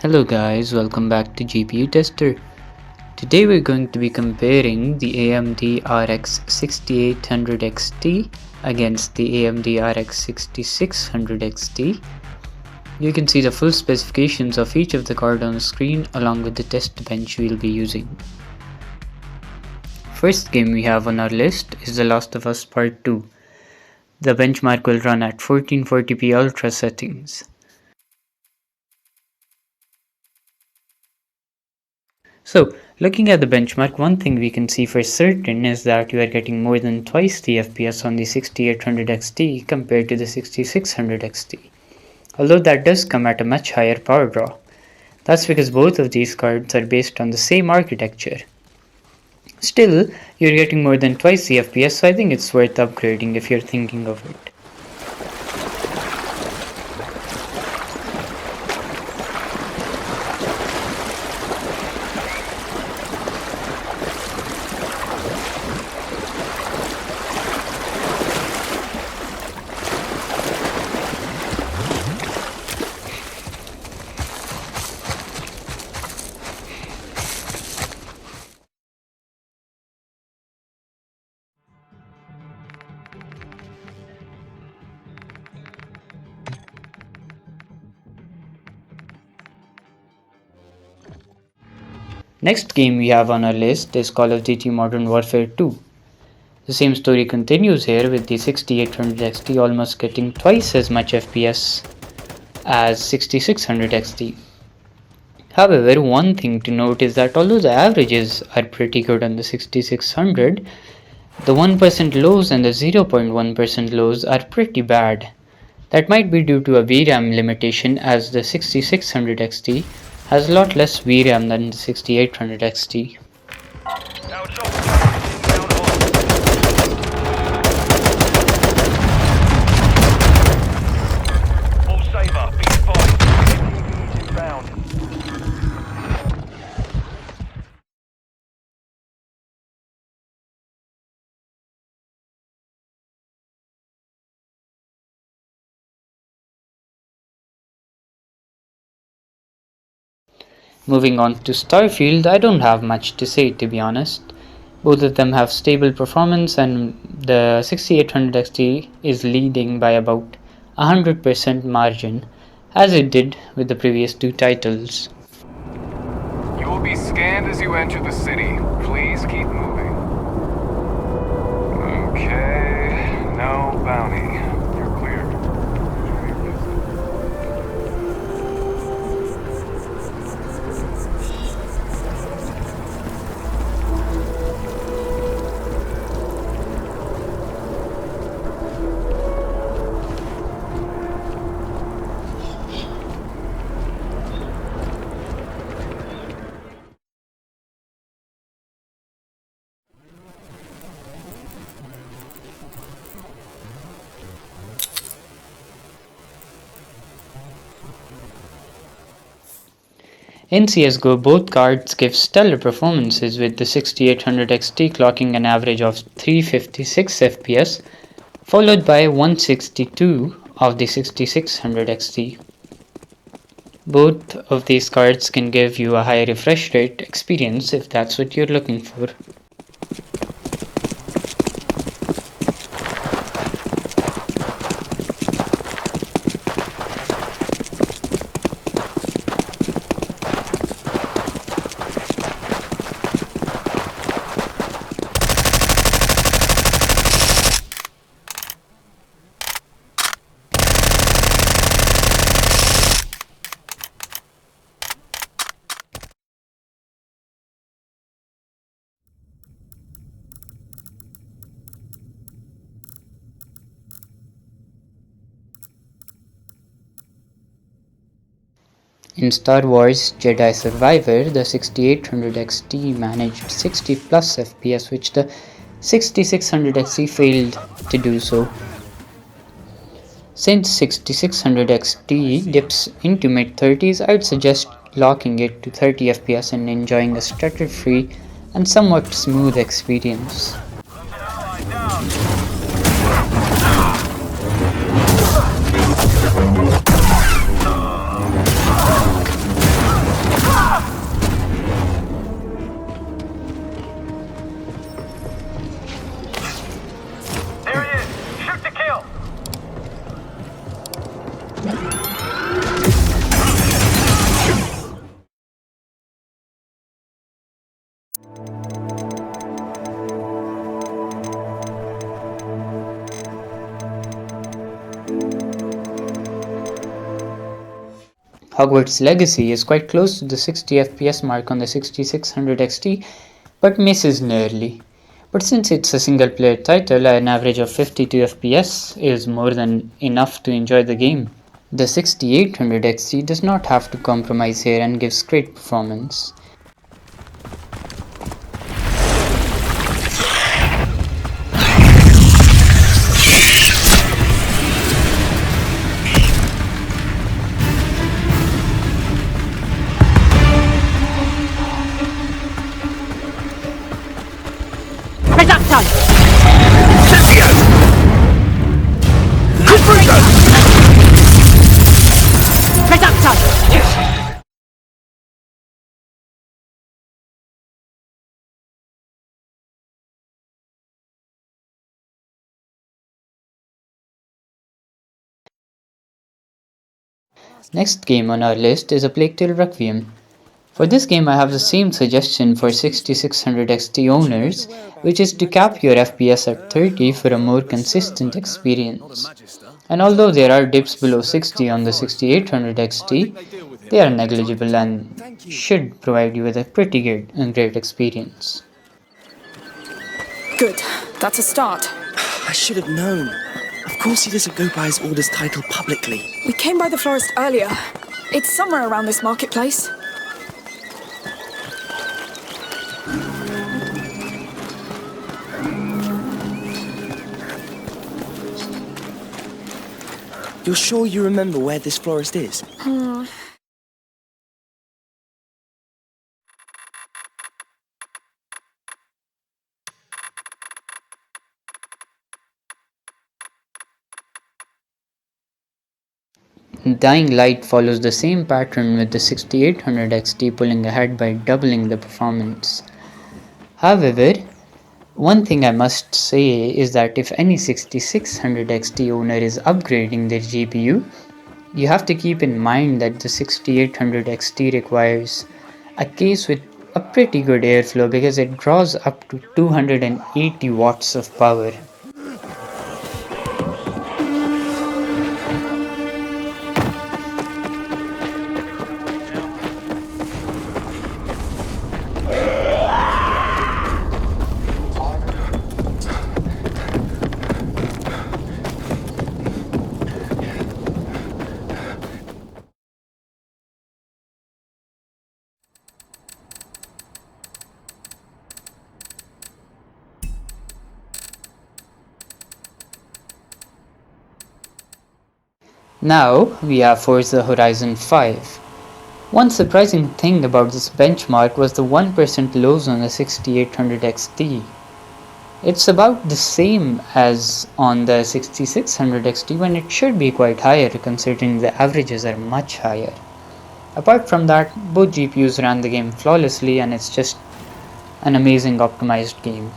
Hello guys, welcome back to GPU Tester. Today we're going to be comparing the AMD RX 6800 XT against the AMD RX 6600 XT. You can see the full specifications of each of the card on the screen along with the test bench we'll be using. First game we have on our list is The Last of Us Part 2. The benchmark will run at 1440p Ultra settings. So, looking at the benchmark, one thing we can see for certain is that you are getting more than twice the FPS on the 6800 XT compared to the 6600 XT. Although that does come at a much higher power draw. That's because both of these cards are based on the same architecture. Still, you're getting more than twice the FPS, so I think it's worth upgrading if you're thinking of it. Next game we have on our list is Call of Duty Modern Warfare 2. The same story continues here with the 6800 XT almost getting twice as much FPS as 6600 XT. However, one thing to note is that although the averages are pretty good on the 6600, the 1% lows and the 0.1% lows are pretty bad. That might be due to a VRAM limitation, as the 6600 XT has a lot less VRAM than the 6800 XT. Moving on to Starfield, I don't have much to say, to be honest. Both of them have stable performance, and the 6800 XT is leading by about 100% margin, as it did with the previous two titles. You will be scanned as you enter the city. Please keep moving. Okay, no bounty. You're cleared. In CSGO, both cards give stellar performances, with the 6800 XT clocking an average of 356 FPS, followed by 162 of the 6600 XT. Both of these cards can give you a high refresh rate experience if that's what you're looking for. In Star Wars Jedi Survivor, the 6800 XT managed 60 plus FPS, which the 6600 XT failed to do so. Since 6600 XT dips into mid-30s, I'd suggest locking it to 30 FPS and enjoying a stutter-free and somewhat smooth experience. Hogwarts Legacy is quite close to the 60 FPS mark on the 6600 XT, but misses nearly. But since it's a single player title, an average of 52 FPS is more than enough to enjoy the game. The 6800 XT does not have to compromise here and gives great performance. Next game on our list is A Plague Tale Requiem. For this game I have the same suggestion for 6600 XT owners, which is to cap your FPS at 30 for a more consistent experience. And although there are dips below 60 on the 6800 XT, they are negligible and should provide you with a pretty good and great experience. Good, that's a start. I should have known. Of course he doesn't go by his orders title publicly. We came by the florist earlier. It's somewhere around this marketplace. You're sure you remember where this florist is? Dying Light follows the same pattern with the 6800 XT pulling ahead by doubling the performance. However, one thing I must say is that if any 6600 XT owner is upgrading their GPU, you have to keep in mind that the 6800 XT requires a case with a pretty good airflow because it draws up to 280 watts of power. Now we have Forza Horizon 5. One surprising thing about this benchmark was the 1% lows on the 6800 XT. It's about the same as on the 6600 XT when it should be quite higher considering the averages are much higher. Apart from that, both GPUs ran the game flawlessly and it's just an amazing optimized game.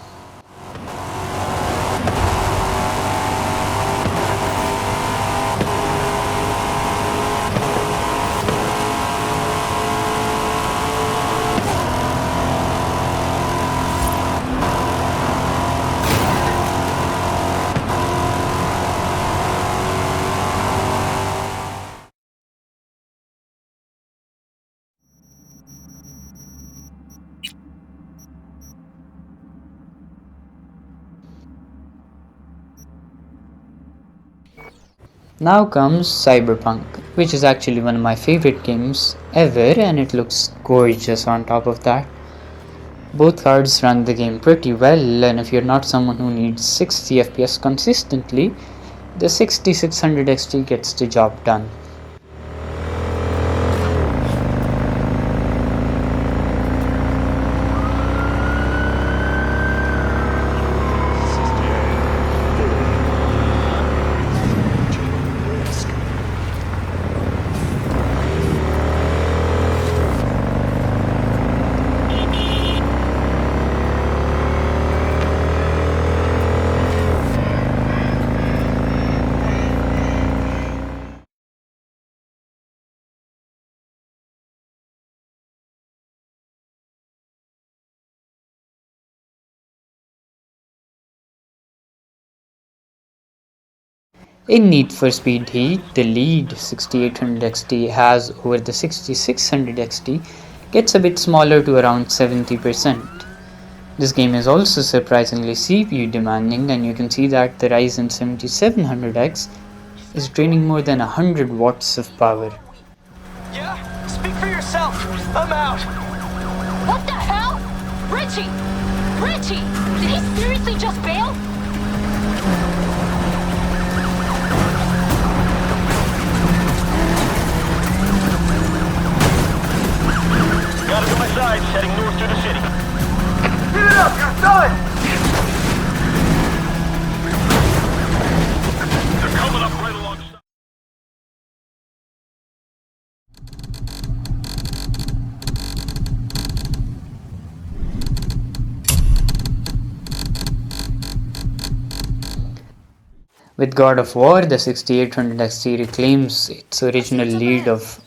Now comes Cyberpunk, which is actually one of my favorite games ever and it looks gorgeous on top of that. Both cards run the game pretty well and if you're not someone who needs 60 FPS consistently, the 6600 XT gets the job done. In Need for Speed Heat, the lead 6800 XT has over the 6600 XT gets a bit smaller to around 70%. This game is also surprisingly CPU demanding, and you can see that the Ryzen 7700X is draining more than 100 watts of power. Yeah? Speak for yourself. I'm out. What the hell? Richie! Richie! Did he seriously just bail? Got him to my side, heading north through the city. Get it up, you're done! They're coming up right alongside. With God of War, the 6800 XT reclaims its original lead of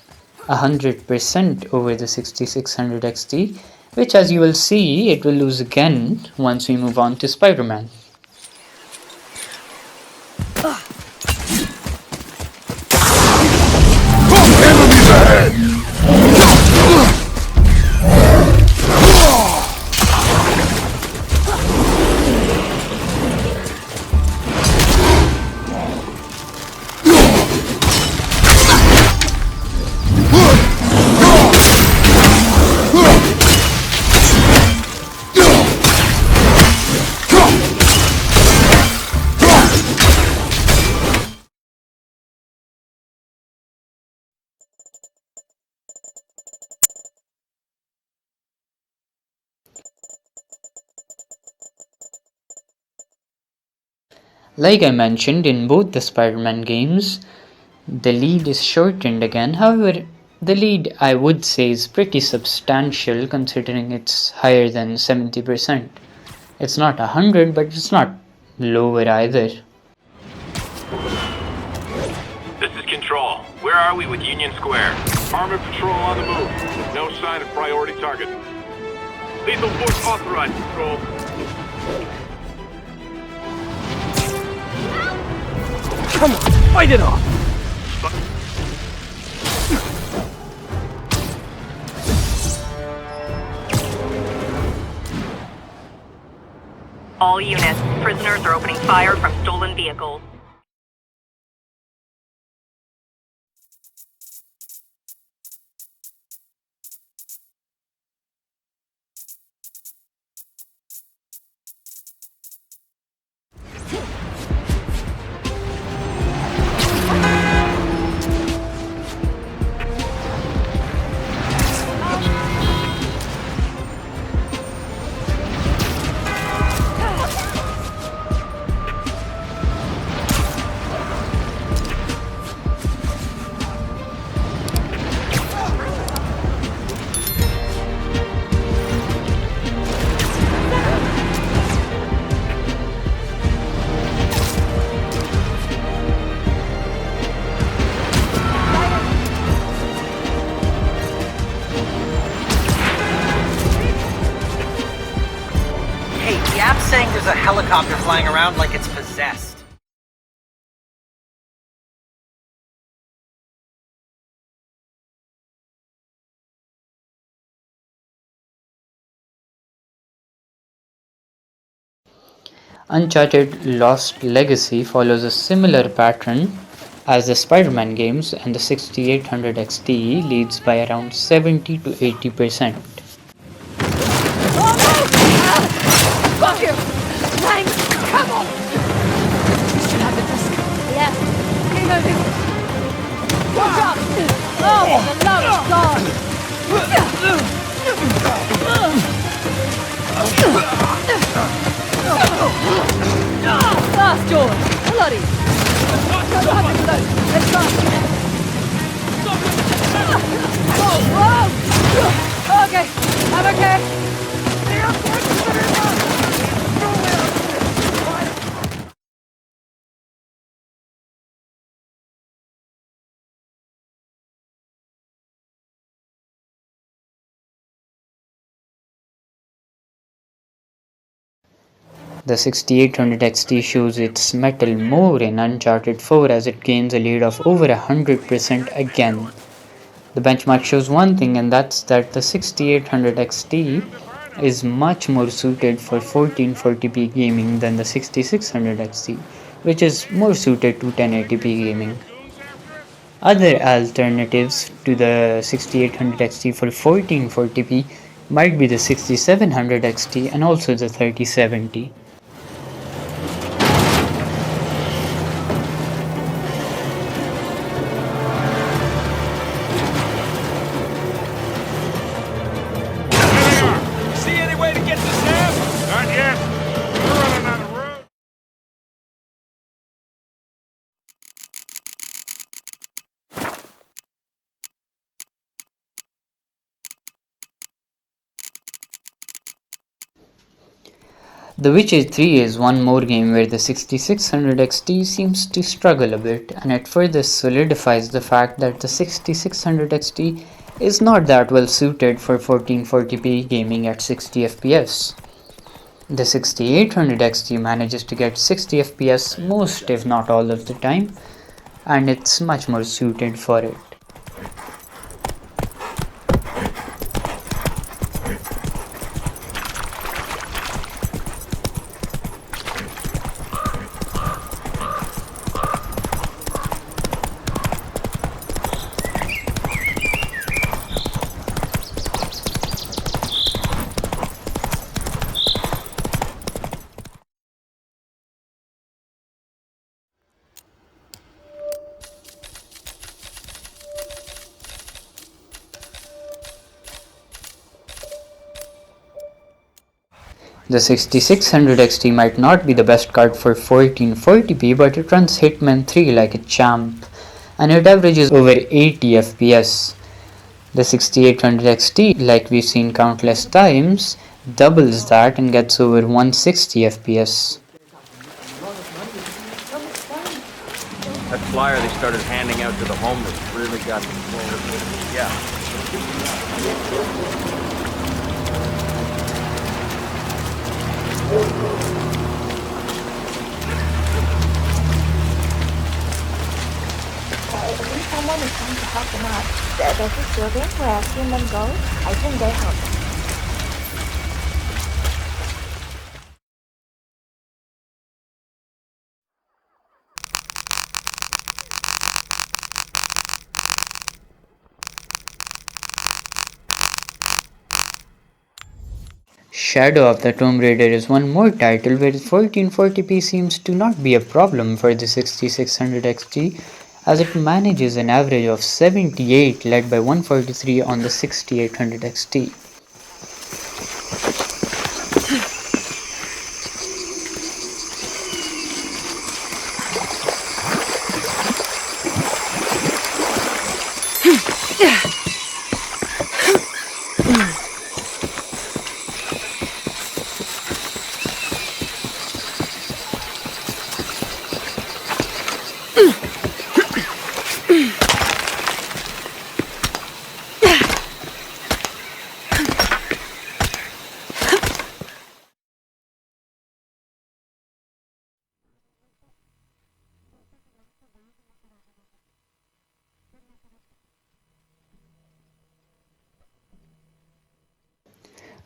100% over the 6600 XT, which, as you will see, it will lose again once we move on to Spider-Man. Enemies ahead! Like I mentioned, in both the Spider-Man games, the lead is shortened again. However, the lead, I would say, is pretty substantial considering it's higher than 70%. It's not 100, but it's not lower either. This is Control. Where are we with Union Square? Armored patrol on the move. No sign of priority target. Lethal force authorized, Control. Come on, fight it off! All units, prisoners are opening fire from stolen vehicles. Saying there's a helicopter flying around like it's possessed. Uncharted Lost Legacy follows a similar pattern as the Spider-Man games, and the 6800 XT leads by around 70 to 80%. Fuck you! Thanks! Come on! You should have the disc. Yeah. Keep moving. Watch out! Oh, for the love of God! Fast, George! Bloody! Let's go! Whoa! Okay, I'm okay. The 6800 XT shows its mettle more in Uncharted 4 as it gains a lead of over 100% again. The benchmark shows one thing, and that's that the 6800 XT is much more suited for 1440p gaming than the 6600 XT, which is more suited to 1080p gaming. Other alternatives to the 6800 XT for 1440p might be the 6700 XT and also the 3070. See any way to get to Sam? Not yet. We're running on the road. The Witcher 3 is one more game where the 6600 XT seems to struggle a bit, and it further solidifies the fact that the 6600 XT is not that well suited for 1440p gaming at 60 FPS. The 6800 XT manages to get 60 FPS most if not all of the time, and it's much more suited for it. The 6600 XT might not be the best card for 1440p, but it runs Hitman 3 like a champ, and it averages over 80 FPS. The 6800 XT, like we've seen countless times, doubles that and gets over 160 FPS. That flyer they started handing out to the homeless really got me going. Yeah. Someone is trying to help them out. There's a building where human goes. I think they help them. Shadow of the Tomb Raider is one more title where 1440p seems to not be a problem for the 6600 XT, as it manages an average of 78 led by 143 on the 6800 XT.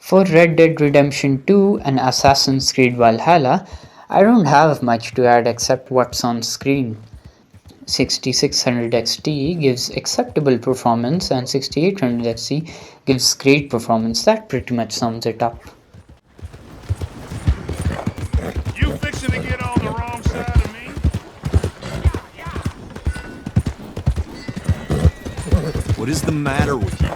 For Red Dead Redemption 2 and Assassin's Creed Valhalla, I don't have much to add except what's on screen. 6600 XT gives acceptable performance and 6800 XT gives great performance. That pretty much sums it up. You fixing to get on the wrong side of me? What is the matter with you?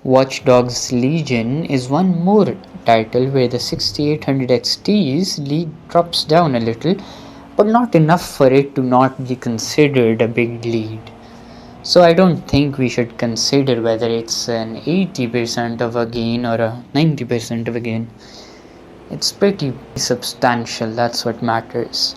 Watch Dogs Legion is one more title where the 6800 XT's lead drops down a little, but not enough for it to not be considered a big lead. So I don't think we should consider whether it's an 80% of a gain or a 90% of a gain. It's pretty substantial, that's what matters.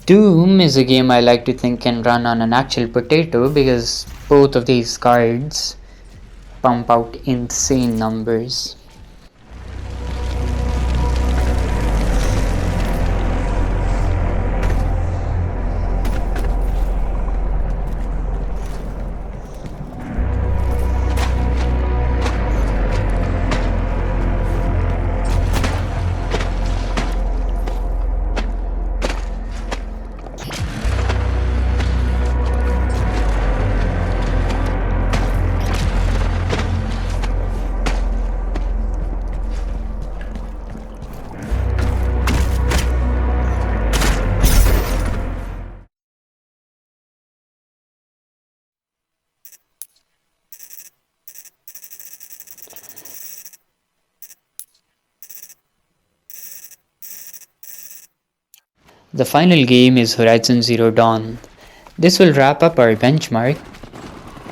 Doom is a game I like to think can run on an actual potato because both of these cards pump out insane numbers. The final game is Horizon Zero Dawn. This will wrap up our benchmark.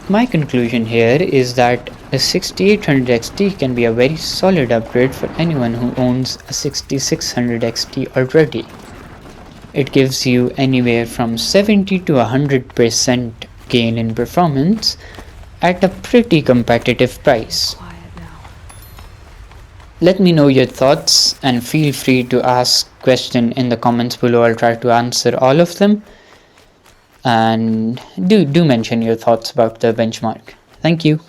My conclusion here is that a 6800 XT can be a very solid upgrade for anyone who owns a 6600 XT already. It gives you anywhere from 70 to 100% gain in performance at a pretty competitive price. Let me know your thoughts and feel free to ask questions in the comments below. I'll try to answer all of them. And do mention your thoughts about the benchmark. Thank you.